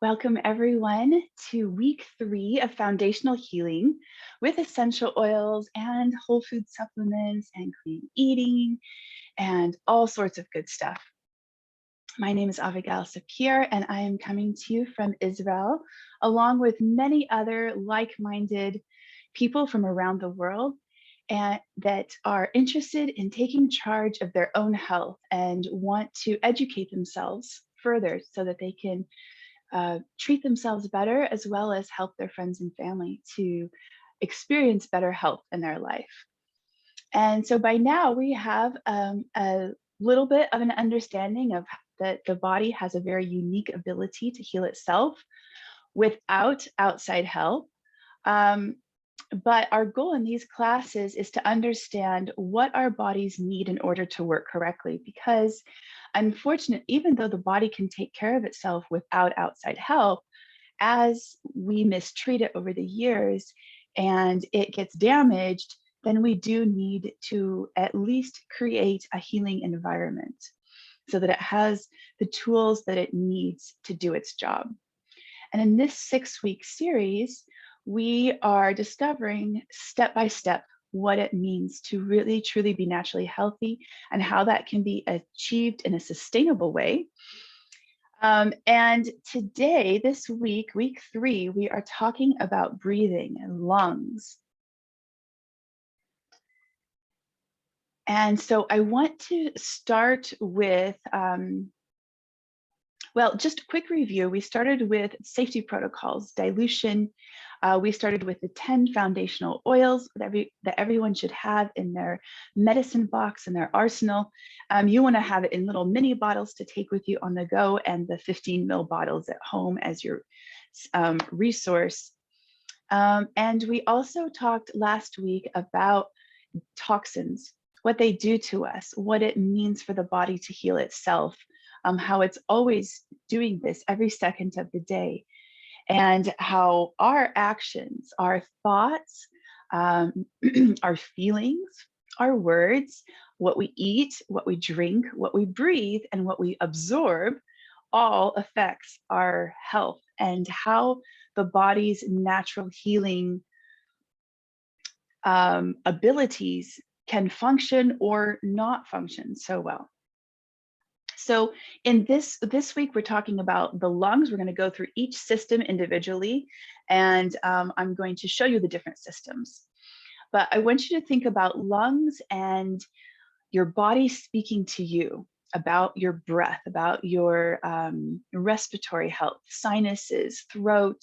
Welcome everyone to week 3 of foundational healing with essential oils and whole food supplements and clean eating and all sorts of good stuff. My name is Avigail Sapir and I am coming to you from Israel, along with many other like-minded people from around the world and that are interested in taking charge of their own health and want to educate themselves further so that they can treat themselves better, as well as help their friends and family to experience better health in their life. And so by now we have a little bit of an understanding of that the body has a very unique ability to heal itself without outside help. Um, but our goal in these classes is to understand what our bodies need in order to work correctly, because unfortunately, even though the body can take care of itself without outside help, as we mistreat it over the years and it gets damaged, then we do need to at least create a healing environment so that it has the tools that it needs to do its job. And in this 6-week series, we are discovering step by step what it means to really truly be naturally healthy and how that can be achieved in a sustainable way. And today, this week, week 3, we are talking about breathing and lungs. And so I want to start with, well, just a quick review. We started with safety protocols, dilution. We started with the 10 foundational oils that everyone should have in their medicine box, in their arsenal. You want to have it in little mini bottles to take with you on the go, and the 15 ml bottles at home as your resource. And we also talked last week about toxins, what they do to us, what it means for the body to heal itself, how it's always doing this every second of the day, and how our actions, our thoughts, our feelings, our words, what we eat, what we drink, what we breathe, and what we absorb all affects our health, and how the body's natural healing abilities can function or not function so well. So in this week, we're talking about the lungs. We're going to go through each system individually, and I'm going to show you the different systems. But I want you to think about lungs and your body speaking to you about your breath, about your respiratory health, sinuses, throat,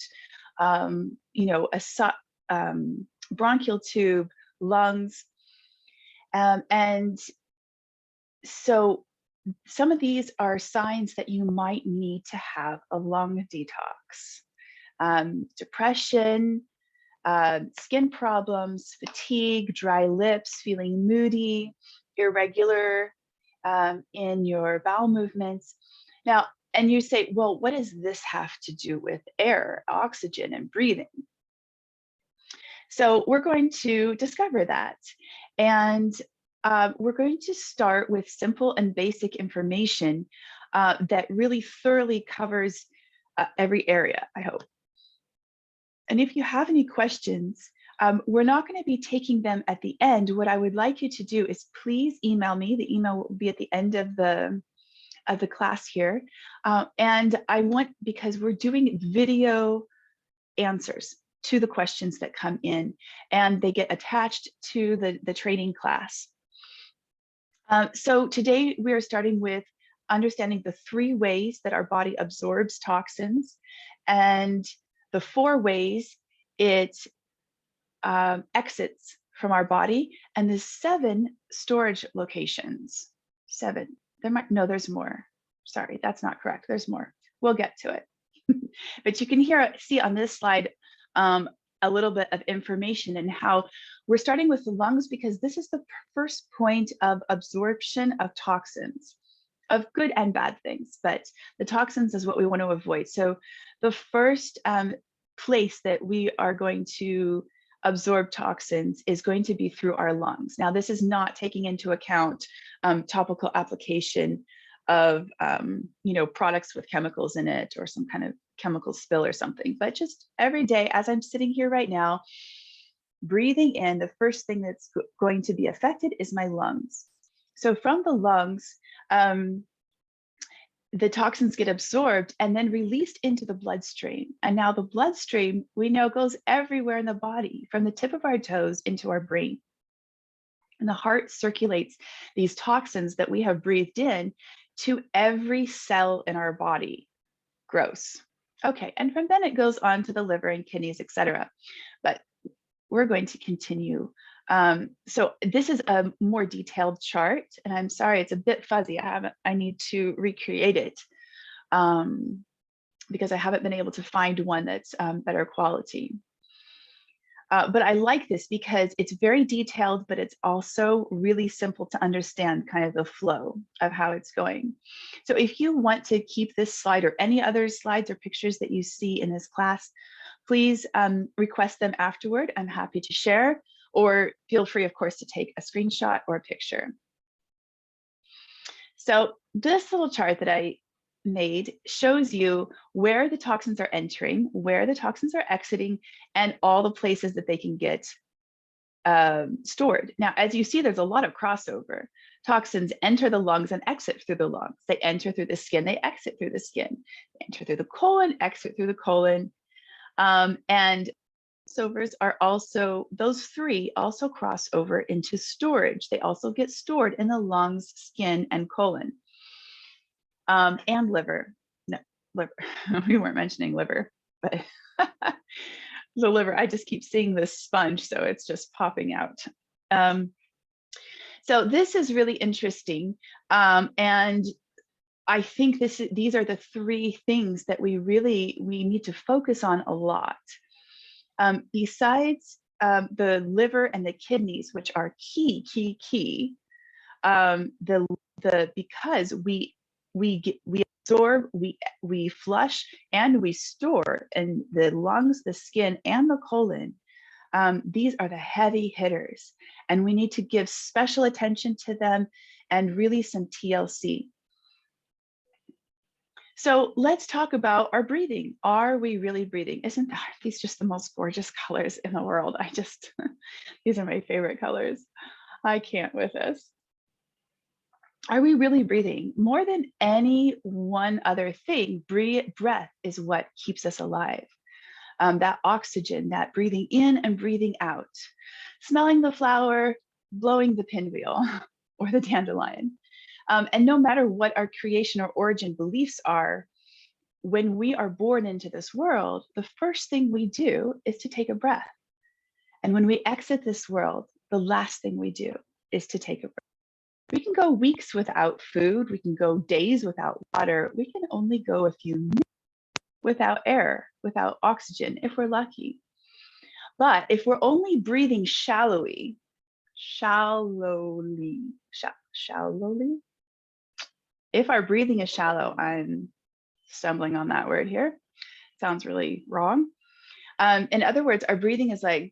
bronchial tube, lungs. And so some of these are signs that you might need to have a lung detox. Depression, skin problems, fatigue, dry lips, feeling moody, irregular in your bowel movements. Now, and you say, well, what does this have to do with air, oxygen, and breathing? So we're going to discover that. And we're going to start with simple and basic information that really thoroughly covers every area, I hope. And if you have any questions, we're not going to be taking them at the end. What I would like you to do is please email me. The email will be at the end of the class here. And I want, because we're doing video answers to the questions that come in, and they get attached to the training class. So today we are starting with understanding the 3 ways that our body absorbs toxins, and the 4 ways it exits from our body, and the 7 storage locations. 7. There's more. Sorry, that's not correct. There's more. We'll get to it. But you can see on this slide a little bit of information and how we're starting with the lungs, because this is the first point of absorption of toxins, of good and bad things, but the toxins is what we want to avoid. So the first place that we are going to absorb toxins is going to be through our lungs. Now, this is not taking into account topical application of products with chemicals in it or some kind of chemical spill or something. But just every day, as I'm sitting here right now, breathing in, the first thing that's going to be affected is my lungs. So from the lungs, the toxins get absorbed and then released into the bloodstream. And now the bloodstream, we know, goes everywhere in the body, from the tip of our toes into our brain. And the heart circulates these toxins that we have breathed in to every cell in our body. Gross. Okay, and from then it goes on to the liver and kidneys, etc. But we're going to continue. So this is a more detailed chart, and I'm sorry, it's a bit fuzzy. I need to recreate it because I haven't been able to find one that's better quality. But I like this because it's very detailed, but it's also really simple to understand kind of the flow of how it's going. So if you want to keep this slide or any other slides or pictures that you see in this class, please request them afterward. I'm happy to share, or feel free, of course, to take a screenshot or a picture. So this little chart that I made shows you where the toxins are entering, where the toxins are exiting, and all the places that they can get stored. Now, as you see, there's a lot of crossover. Toxins enter the lungs and exit through the lungs. They enter through the skin, they exit through the skin. They enter through the colon, exit through the colon. And crossovers are also, those three also cross over into storage. They also get stored in the lungs, skin, and colon. And liver. No, liver. We weren't mentioning liver, but the liver, I just keep seeing this sponge, so it's just popping out. So this is really interesting. And I think these are the three things that we need to focus on a lot. Besides the liver and the kidneys, which are key, because we absorb, we flush, and we store in the lungs, the skin, and the colon. These are the heavy hitters, and we need to give special attention to them and really some TLC. So let's talk about our breathing. Are we really breathing? Isn't these just the most gorgeous colors in the world? These are my favorite colors. I can't with this. Are we really breathing? More than any one other thing, breath is what keeps us alive. That oxygen, that breathing in and breathing out, smelling the flower, blowing the pinwheel or the dandelion. And no matter what our creation or origin beliefs are, when we are born into this world, the first thing we do is to take a breath. And when we exit this world, the last thing we do is to take a breath. We can go weeks without food. We can go days without water. We can only go a few minutes without air, without oxygen, if we're lucky. But if we're only breathing shallowly, if our breathing is shallow, I'm stumbling on that word here. Sounds really wrong. In other words, our breathing is like,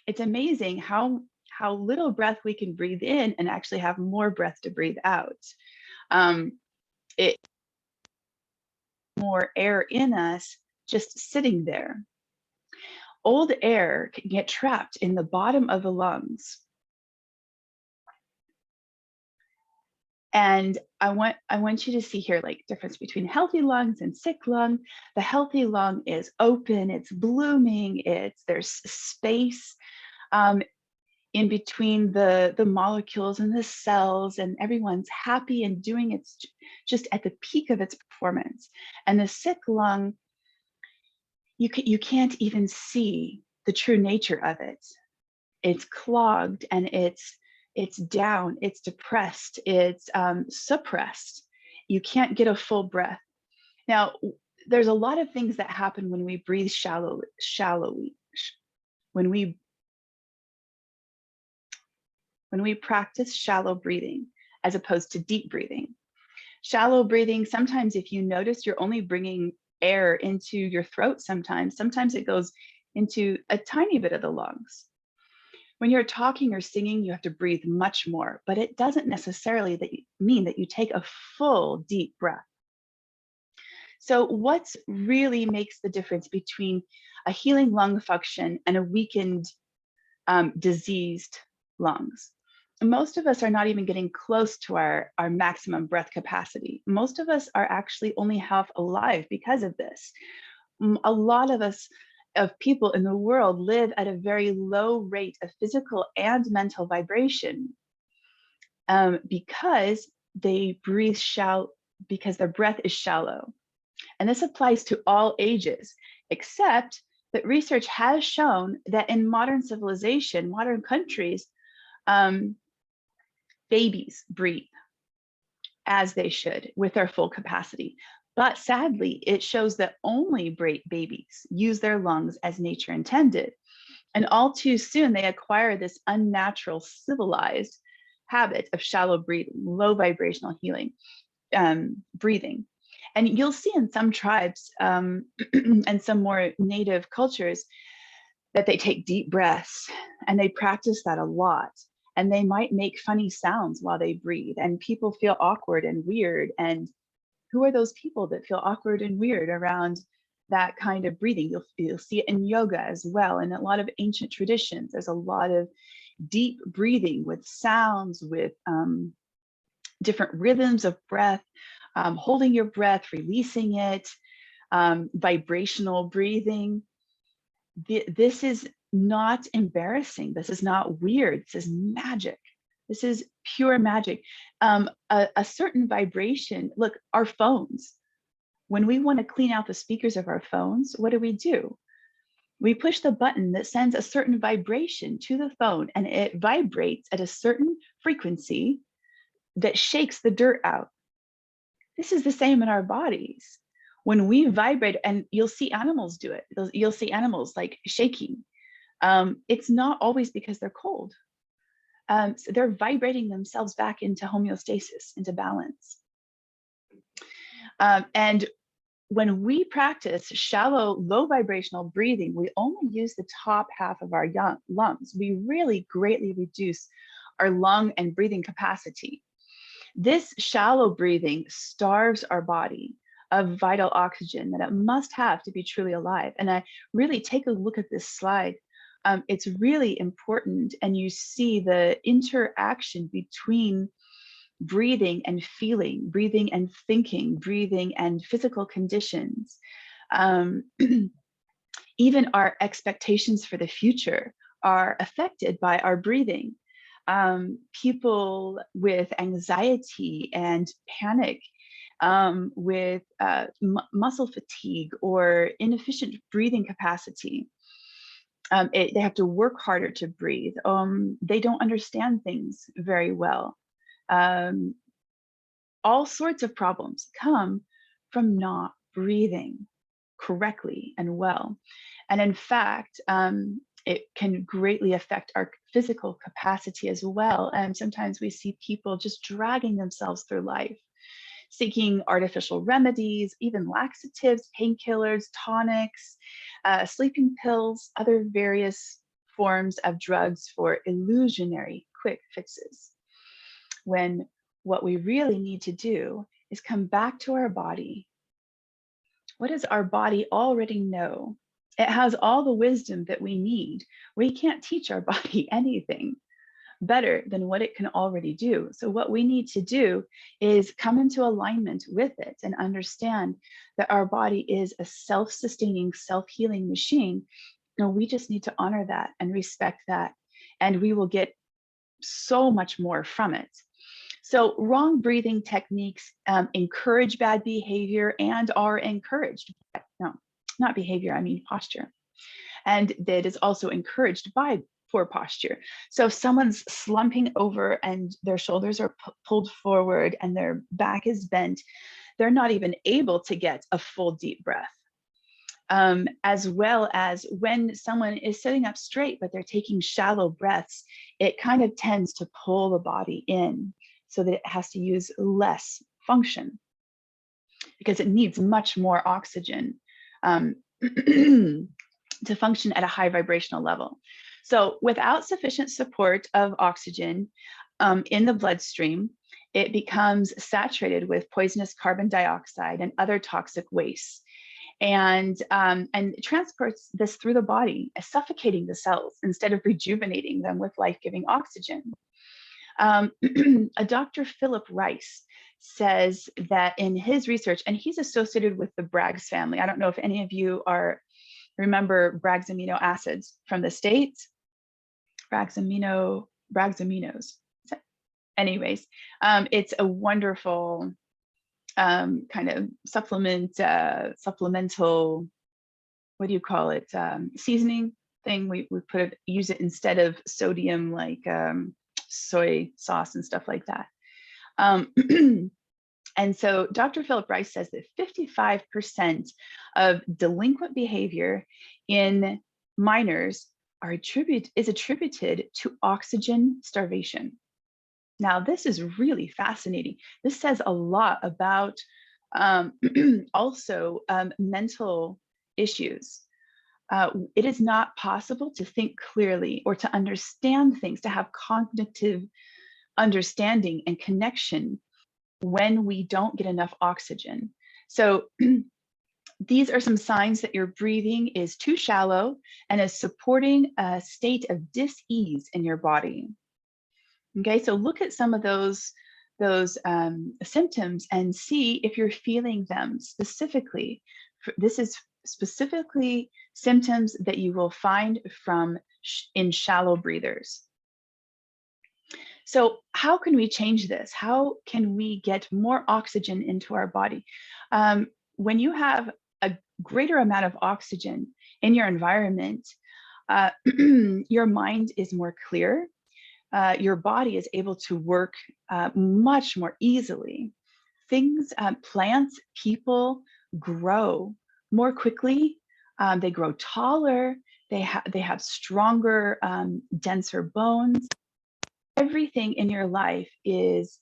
it's amazing how little breath we can breathe in and actually have more breath to breathe out. It more air in us just sitting there. Old air can get trapped in the bottom of the lungs. And I want you to see here, like, difference between healthy lungs and sick lung. The healthy lung is open, it's blooming, there's space in between the molecules and the cells, and everyone's happy and doing its just at the peak of its performance. And the sick lung, you can't even see the true nature of it. It's clogged and it's down, it's depressed, it's suppressed. You can't get a full breath. Now, there's a lot of things that happen when we breathe shallowly. When we practice shallow breathing as opposed to deep breathing. Shallow breathing, sometimes if you notice, you're only bringing air into your throat sometimes. Sometimes it goes into a tiny bit of the lungs. When you're talking or singing, you have to breathe much more, but it doesn't necessarily mean that you take a full deep breath. So what's really makes the difference between a healing lung function and a weakened, diseased lungs? Most of us are not even getting close to our maximum breath capacity. Most of us are actually only half alive because of this. A lot of people in the world live at a very low rate of physical and mental vibration, because they breathe shallow, because their breath is shallow. And this applies to all ages, except that research has shown that in modern civilization, modern countries, babies breathe as they should with their full capacity. But sadly, it shows that only babies use their lungs as nature intended. And all too soon, they acquire this unnatural, civilized habit of shallow breathing, low vibrational healing, breathing. And you'll see in some tribes and some more native cultures that they take deep breaths, and they practice that a lot. And they might make funny sounds while they breathe, and people feel awkward and weird. And who are those people that feel awkward and weird around that kind of breathing? You'll see it in yoga as well. In a lot of ancient traditions, there's a lot of deep breathing with sounds, with different rhythms of breath, holding your breath, releasing it, vibrational breathing. This is not embarrassing. This is not weird. This is magic. This is pure magic. A certain vibration, look, our phones, when we want to clean out the speakers of our phones, what do? We push the button that sends a certain vibration to the phone, and it vibrates at a certain frequency that shakes the dirt out. This is the same in our bodies. When we vibrate, and you'll see animals do it, you'll see animals like shaking. It's not always because they're cold. So they're vibrating themselves back into homeostasis, into balance. And when we practice shallow, low vibrational breathing, we only use the top half of our lungs. We really greatly reduce our lung and breathing capacity. This shallow breathing starves our body of vital oxygen that it must have to be truly alive. And I really take a look at this slide. It's really important, and you see the interaction between breathing and feeling, breathing and thinking, breathing and physical conditions. Even our expectations for the future are affected by our breathing. People with anxiety and panic, with muscle fatigue or inefficient breathing capacity, they have to work harder to breathe. They don't understand things very well. All sorts of problems come from not breathing correctly and well. And in fact, it can greatly affect our physical capacity as well. And sometimes we see people just dragging themselves through life, seeking artificial remedies, even laxatives, painkillers, tonics, sleeping pills, other various forms of drugs for illusionary quick fixes. When what we really need to do is come back to our body. What does our body already know? It has all the wisdom that we need. We can't teach our body anything better than what it can already do. So what we need to do is come into alignment with it and understand that our body is a self-sustaining, self-healing machine. And we just need to honor that and respect that. And we will get so much more from it. So wrong breathing techniques encourage bad behavior and are encouraged. No, not behavior, I mean posture. And that is also encouraged by poor posture. So if someone's slumping over and their shoulders are pulled forward and their back is bent, they're not even able to get a full deep breath. As well as when someone is sitting up straight, but they're taking shallow breaths, it kind of tends to pull the body in so that it has to use less function because it needs much more oxygen to function at a high vibrational level. So without sufficient support of oxygen in the bloodstream, it becomes saturated with poisonous carbon dioxide and other toxic wastes, and transports this through the body, suffocating the cells instead of rejuvenating them with life-giving oxygen. A Dr. Philip Rice says that in his research, and he's associated with the Bragg's family. I don't know if any of you remember Bragg's amino acids from the States. Bragg's aminos. Anyways, it's a wonderful kind of supplemental, what do you call it? Seasoning thing. We use it instead of sodium, like soy sauce and stuff like that. And so Dr. Philip Rice says that 55% of delinquent behavior in minors is attributed to oxygen starvation. Now, this is really fascinating. This says a lot about also mental issues. It is not possible to think clearly or to understand things, to have cognitive understanding and connection when we don't get enough oxygen. So these are some signs that your breathing is too shallow and is supporting a state of dis-ease in your body. Okay, so look at some of those symptoms and see if you're feeling them specifically. This is specifically symptoms that you will find in shallow breathers. So how can we change this? How can we get more oxygen into our body? When you have a greater amount of oxygen in your environment, your mind is more clear. Your body is able to work much more easily. Plants, people grow more quickly. They grow taller. They have stronger, denser bones. Everything in your life is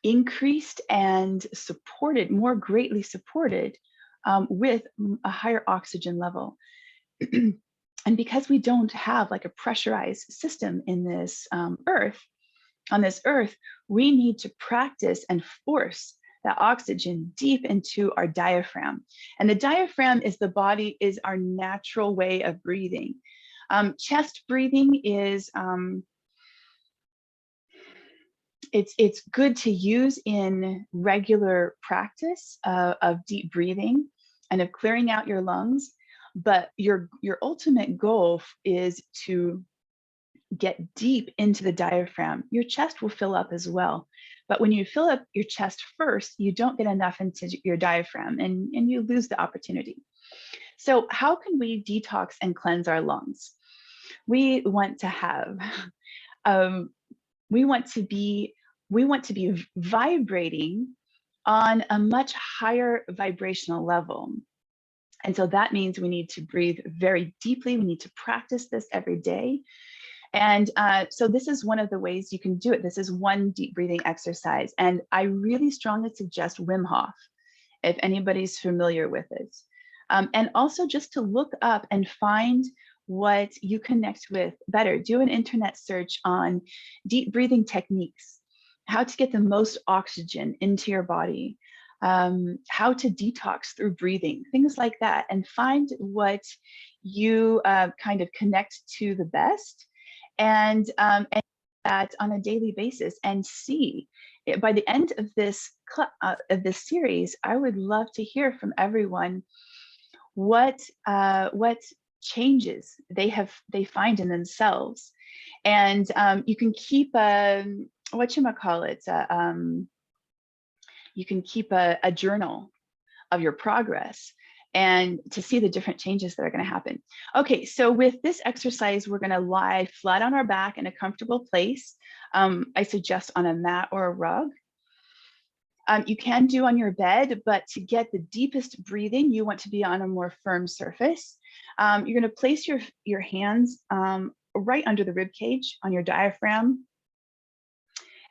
increased and supported, more greatly supported with a higher oxygen level. And because we don't have like a pressurized system in this on this earth, we need to practice and force that oxygen deep into our diaphragm. And the diaphragm is our natural way of breathing. Chest breathing is, it's good to use in regular practice of deep breathing and of clearing out your lungs. But your ultimate goal is to get deep into the diaphragm. Your chest will fill up as well. But when you fill up your chest first, you don't get enough into your diaphragm and you lose the opportunity. So how can we detox and cleanse our lungs? We want to have, we want to be vibrating on a much higher vibrational level. And so that means we need to breathe very deeply. We need to practice this every day. And so this is one of the ways you can do it. This is one deep breathing exercise. And I really strongly suggest Wim Hof, if anybody's familiar with it. And also just to look up and find what you connect with better. Do an internet search on deep breathing techniques, how to get the most oxygen into your body, how to detox through breathing, things like that, and find what you kind of connect to the best, and that on a daily basis, and see it. By the end of this series, I would love to hear from everyone what changes they find in themselves. And you can keep you can keep a journal of your progress and to see the different changes that are going to happen. Okay, so with this exercise, we're going to lie flat on our back in a comfortable place. I suggest on a mat or a rug. You can do on your bed, but to get the deepest breathing, you want to be on a more firm surface. You're going to place your hands right under the rib cage on your diaphragm,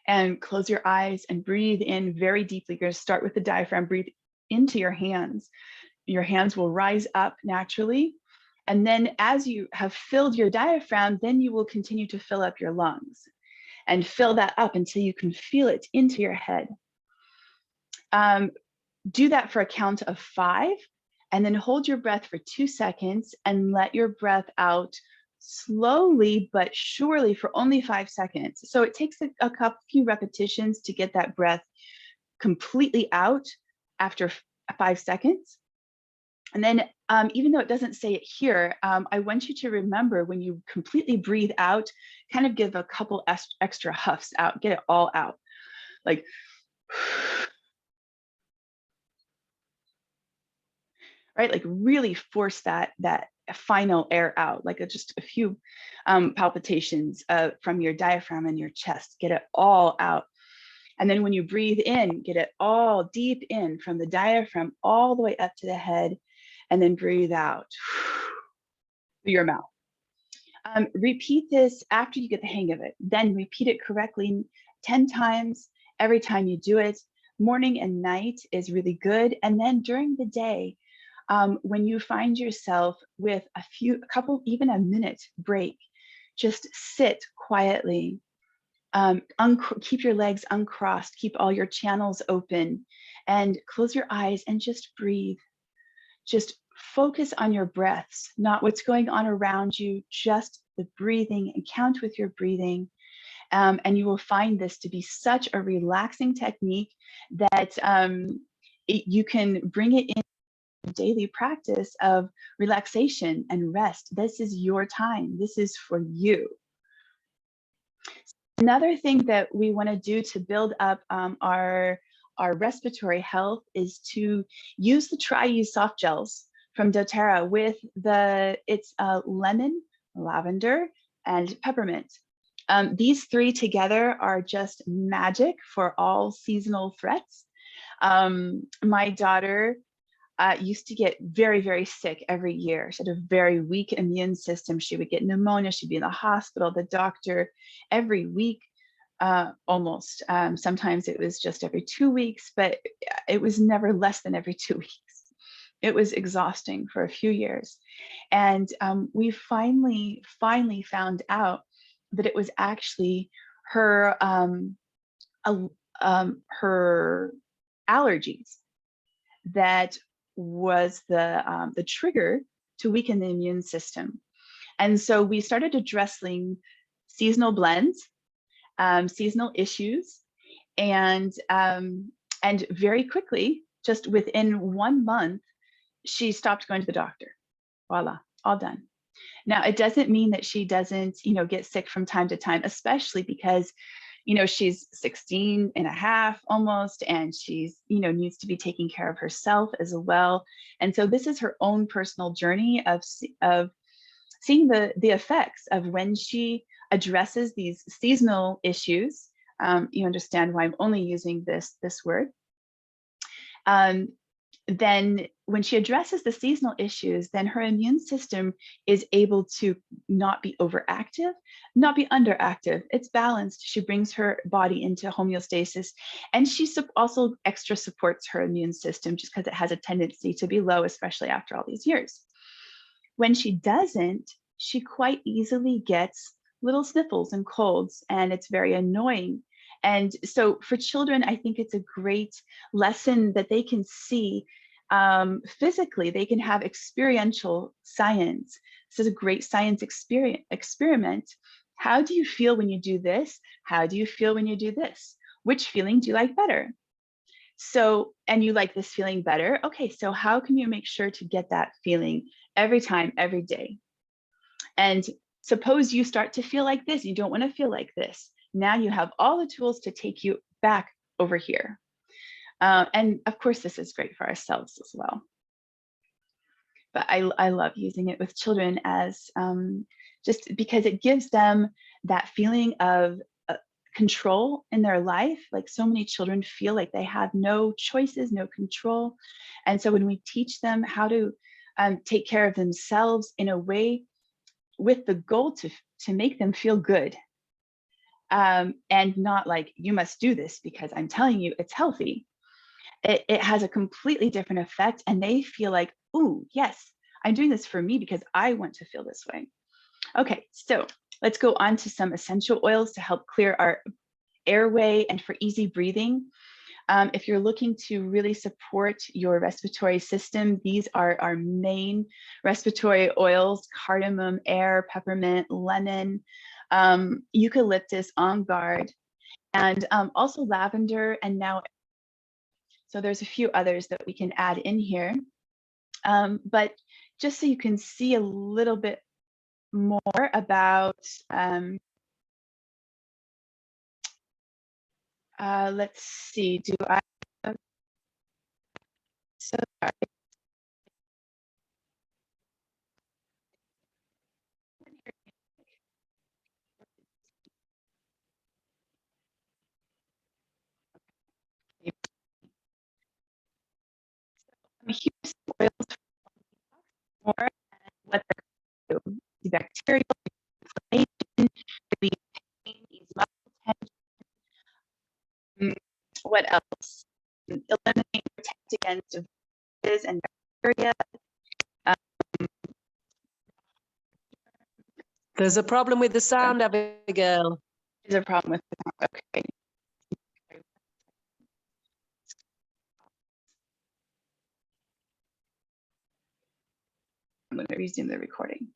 and close your eyes and breathe in very deeply. You're going to start with the diaphragm, breathe into your hands. Your hands will rise up naturally, And then as you have filled your diaphragm, then you will continue to fill up your lungs and fill that up until you can feel it into your head. Do that for a count of 5, and then hold your breath for 2 seconds and let your breath out slowly but surely for only 5 seconds. So it takes a few repetitions to get that breath completely out after 5 seconds. And then even though it doesn't say it here, I want you to remember when you completely breathe out, kind of give a couple extra huffs out, get it all out. Like, right? Like really force that final air out, like just a few palpitations from your diaphragm and your chest, get it all out. And then when you breathe in, get it all deep in from the diaphragm all the way up to the head, and then breathe out through your mouth. Repeat this after you get the hang of it. Then repeat it correctly 10 times every time you do it. Morning and night is really good. And then during the day, when you find yourself with a couple, even a minute break, just sit quietly. Keep your legs uncrossed, keep all your channels open, and close your eyes and just breathe. Just focus on your breaths, not what's going on around you, just the breathing, and count with your breathing. And you will find this to be such a relaxing technique that you can bring it in daily practice of relaxation and rest. This is your time. This is for you. Another thing that we want to do to build up our respiratory health is to use the try-use soft gels from doTERRA with it's lemon, lavender, and peppermint. These 3 together are just magic for all seasonal threats. My daughter used to get very, very sick every year. She had a very weak immune system. She would get pneumonia. She'd be in the hospital, the doctor every week, almost. Sometimes it was just every 2 weeks, but it was never less than every 2 weeks. It was exhausting for a few years. And we finally found out that it was actually her allergies that was the trigger to weaken the immune system. And so we started addressing seasonal blends, seasonal issues, and very quickly, just within 1 month, she stopped going to the doctor. Voila, all done. Now, it doesn't mean that she doesn't, get sick from time to time, especially because, she's 16 and a half almost, and she's, needs to be taking care of herself as well. And so this is her own personal journey of seeing the effects of when she addresses these seasonal issues. You understand why I'm only using this word. Then when she addresses the seasonal issues, then her immune system is able to not be overactive, not be underactive. It's balanced. She brings her body into homeostasis, and she also extra supports her immune system just because it has a tendency to be low, especially after all these years. When she doesn't, she quite easily gets little sniffles and colds, and it's very annoying. And so for children, I think it's a great lesson that they can see physically. They can have experiential science. This is a great science experiment. How do you feel when you do this? How do you feel when you do this? Which feeling do you like better? So, and you like this feeling better. Okay, so how can you make sure to get that feeling every time, every day? And suppose you start to feel like this, you don't want to feel like this. Now you have all the tools to take you back over here. And of course, this is great for ourselves as well. But I love using it with children as just because it gives them that feeling of control in their life. Like so many children feel like they have no choices, no control. And so when we teach them how to take care of themselves in a way with the goal to make them feel good, and not like, you must do this because I'm telling you it's healthy. It has a completely different effect, and they feel like, ooh, yes, I'm doing this for me because I want to feel this way. Okay, so let's go on to some essential oils to help clear our airway and for easy breathing. If you're looking to really support your respiratory system, these are our main respiratory oils: cardamom, air, peppermint, lemon, eucalyptus, on guard, and also lavender. And now, so there's a few others that we can add in here. But just so you can see a little bit more about, let's see, do I, so sorry. Here's oils more what they're going to do. The bacterial inflammation, relieve pain, ease muscle tension. What else? Eliminate, protect against viruses and bacteria. There's a problem with the sound, Abigail. There's a problem with that. Okay. I'm going to resume the recording.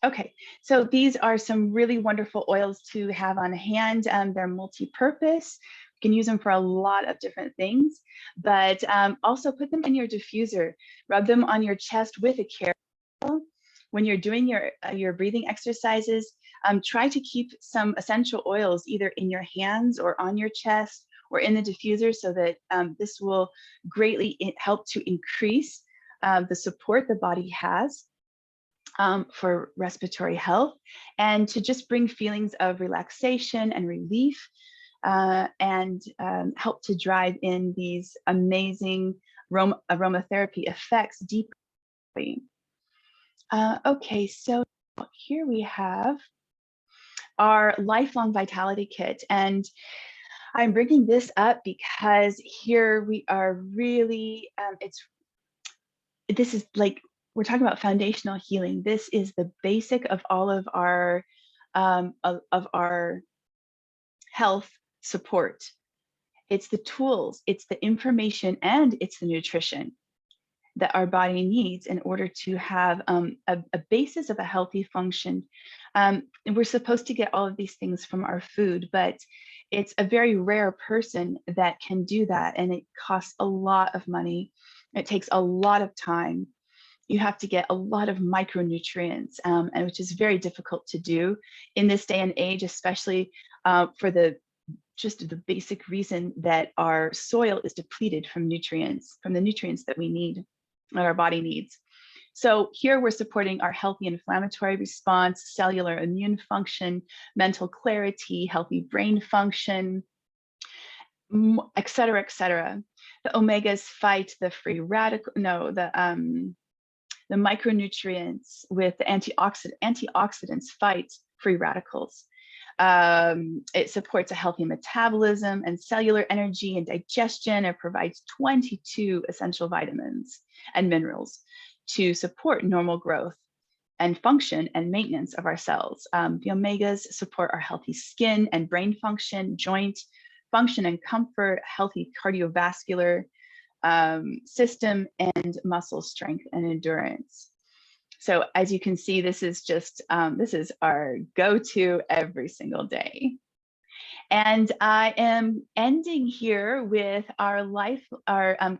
Okay, so these are some really wonderful oils to have on hand. They're multi-purpose. You can use them for a lot of different things, but also put them in your diffuser. Rub them on your chest with a candle. When you're doing your breathing exercises, try to keep some essential oils either in your hands or on your chest or in the diffuser, so that this will greatly help to increase the support the body has for respiratory health, and to just bring feelings of relaxation and relief, and help to drive in these amazing aromatherapy effects deeply. Okay, so here we have our lifelong vitality kit, and I'm bringing this up because here we are really, this is like, we're talking about foundational healing. This is the basic of all of our health support. It's the tools, it's the information, and it's the nutrition that our body needs in order to have a basis of a healthy function. And we're supposed to get all of these things from our food, but it's a very rare person that can do that, and it costs a lot of money. It takes a lot of time. You have to get a lot of micronutrients, and which is very difficult to do in this day and age, especially for the basic reason that our soil is depleted from nutrients, from the nutrients that we need, that our body needs. So here we're supporting our healthy inflammatory response, cellular immune function, mental clarity, healthy brain function, et cetera, et cetera. The omegas fight the free radical, no, the micronutrients with the antioxidants fight free radicals. It supports a healthy metabolism and cellular energy and digestion. It provides 22 essential vitamins and minerals to support normal growth and function and maintenance of our cells. The omegas support our healthy skin and brain function, joint function and comfort, healthy cardiovascular system, and muscle strength and endurance. So as you can see, this is just, this is our go-to every single day. And I am ending here with our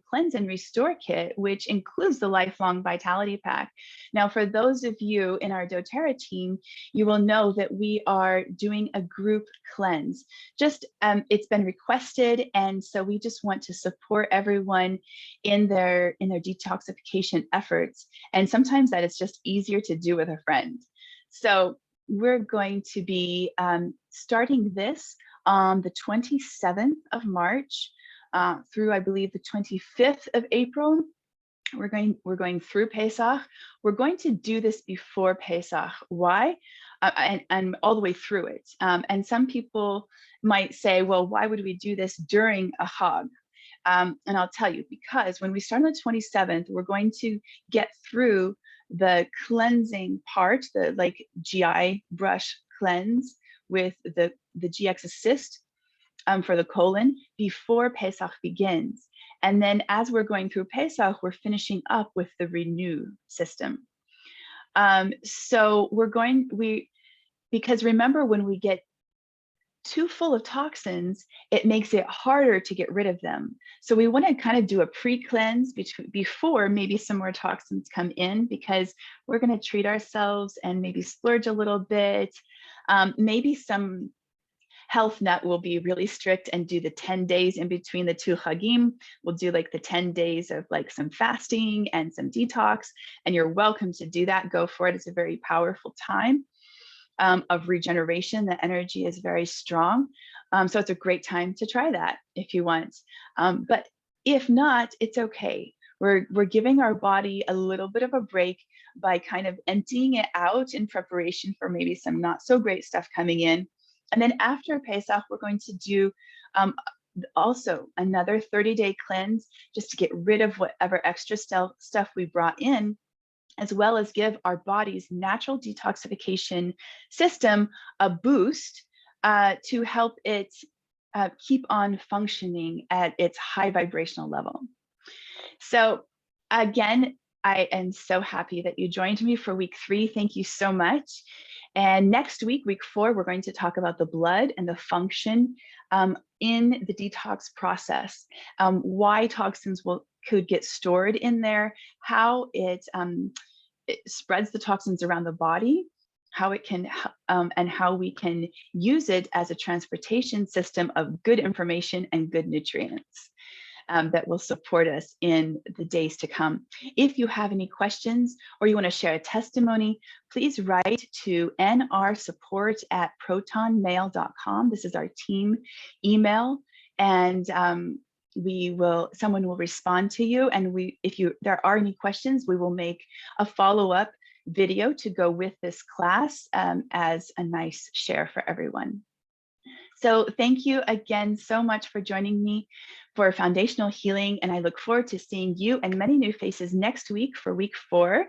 Cleanse and Restore kit, which includes the Lifelong Vitality Pack. Now, for those of you in our doTERRA team, you will know that we are doing a group cleanse. Just, it's been requested, and so we just want to support everyone in their detoxification efforts. And sometimes that is just easier to do with a friend. So we're going to be starting this on the 27th of March through, I believe, the 25th of April. We're going through Pesach. We're going to do this before Pesach. Why? And all the way through it. And some people might say, well, why would we do this during a Hag? And I'll tell you, because when we start on the 27th, we're going to get through the cleansing part, the like GI brush cleanse with the GX Assist for the colon before Pesach begins. And then as we're going through Pesach, we're finishing up with the Renew system. So because remember, when we get too full of toxins, it makes it harder to get rid of them. So we want to kind of do a pre-cleanse before maybe some more toxins come in, because we're going to treat ourselves and maybe splurge a little bit. Maybe some Health Nut will be really strict and do the 10 days in between the two Chagim. We'll do like the 10 days of like some fasting and some detox, and you're welcome to do that. Go for it. It's a very powerful time of regeneration. The energy is very strong. So it's a great time to try that if you want. But if not, it's okay. We're giving our body a little bit of a break by kind of emptying it out in preparation for maybe some not so great stuff coming in. And then after Pesach, we're going to do also another 30-day cleanse just to get rid of whatever extra stuff we brought in, as well as give our body's natural detoxification system a boost to help it keep on functioning at its high vibrational level. So again, I am so happy that you joined me for week 3. Thank you so much. And next week, week 4, we're going to talk about the blood and the function in the detox process, why toxins could get stored in there, how it spreads the toxins around the body, how it can, and how we can use it as a transportation system of good information and good nutrients that will support us in the days to come. If you have any questions or you want to share a testimony, please write to nrsupport@protonmail.com. This is our team email, and someone will respond to you. And if there are any questions, we will make a follow-up video to go with this class as a nice share for everyone. So thank you again so much for joining me for Foundational Healing, and I look forward to seeing you and many new faces next week for week 4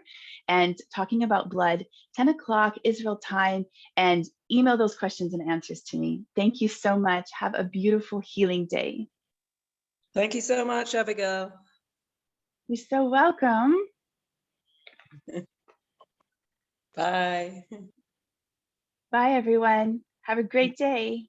and talking about blood, 10 o'clock Israel time, and email those questions and answers to me. Thank you so much. Have a beautiful healing day. Thank you so much, Abigail. You're so welcome. Bye. Bye, everyone. Have a great day.